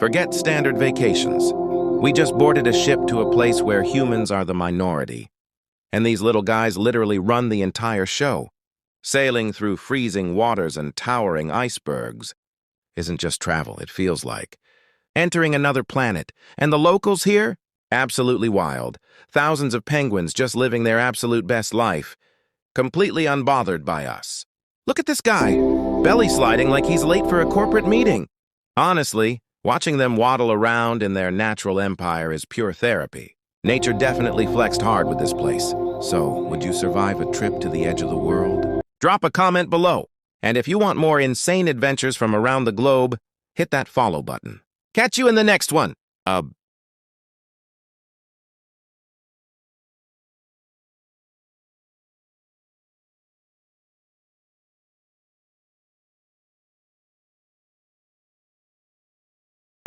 Forget standard vacations. We just boarded a ship to a place where humans are the minority. And these little guys literally run the entire show. Sailing through freezing waters and towering icebergs isn't just travel, it feels like. Entering another planet. And the locals here? Absolutely wild. Thousands of penguins just living their absolute best life. Completely unbothered by us. Look at this guy, belly sliding like he's late for a corporate meeting. Honestly, watching them waddle around in their natural empire is pure therapy. Nature definitely flexed hard with this place. So, would you survive a trip to the edge of the world? Drop a comment below. And if you want more insane adventures from around the globe, hit that follow button. Catch you in the next one.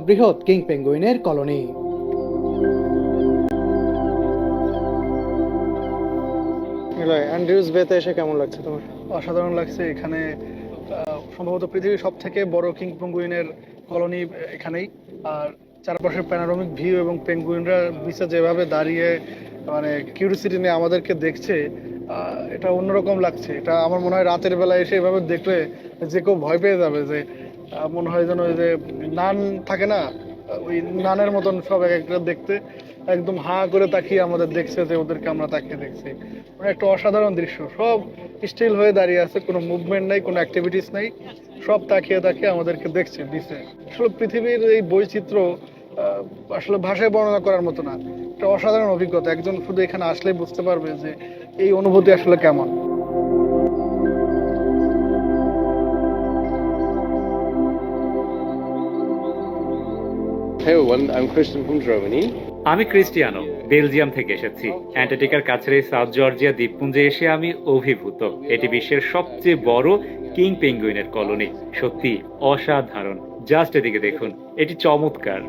বৃহৎ king পেঙ্গুইনের colony. Andrews বেতে এসে কেমন লাগছে তোমার? অসাধারণ লাগছে। এখানে সম্ভবত পৃথিবীর সব থেকে বড় কিং পেঙ্গুইনের কলোনি এখানেই। আর চারপাশের প্যানোরামিক ভিউ এবং পেঙ্গুইনরা বিচে যেভাবে দাঁড়িয়ে মানে কিউরিওসিটি নিয়ে আমাদেরকে দেখছে, এটা অন্যরকম লাগছে। এটা আমার মনে হয় রাতের বেলা এসে এভাবে দেখলে যে কেউ ভয় পেয়ে যাবে। যে মনে হয় যেন ওই যে নান থাকে না, ওই নানের মতন সব এক একটা দেখতে একদম হাঁ করে তাকিয়ে আমাদের দেখছে, যে ওদেরকে আমরা তাকিয়ে দেখছি। মানে একটা অসাধারণ দৃশ্য। সব স্টিল হয়ে দাঁড়িয়ে আছে, কোনো মুভমেন্ট নাই, কোনো অ্যাক্টিভিটিস নাই, সব তাকিয়ে তাকিয়ে আমাদেরকে দেখছে দিছে। আসলে পৃথিবীর এই বৈচিত্র্য আসলে ভাষায় বর্ণনা করার মতো না। একটা অসাধারণ অভিজ্ঞতা। একজন শুধু এখানে আসলেই বুঝতে পারবে যে এই অনুভূতি আসলে কেমন। Hey everyone, I'm Christian from Germany. আমি ক্রিস্টিয়ানো, বেলজিয়াম থেকে এসেছি। অ্যান্টার্কটিকার কাছের এই সাউথ জর্জিয়া দ্বীপপুঞ্জে এসে আমি অভিভূত। এটি বিশ্বের সবচেয়ে বড় কিং পেঙ্গুইনের কলোনি। সত্যি অসাধারণ। জাস্ট এদিকে দেখুন, এটি চমৎকার।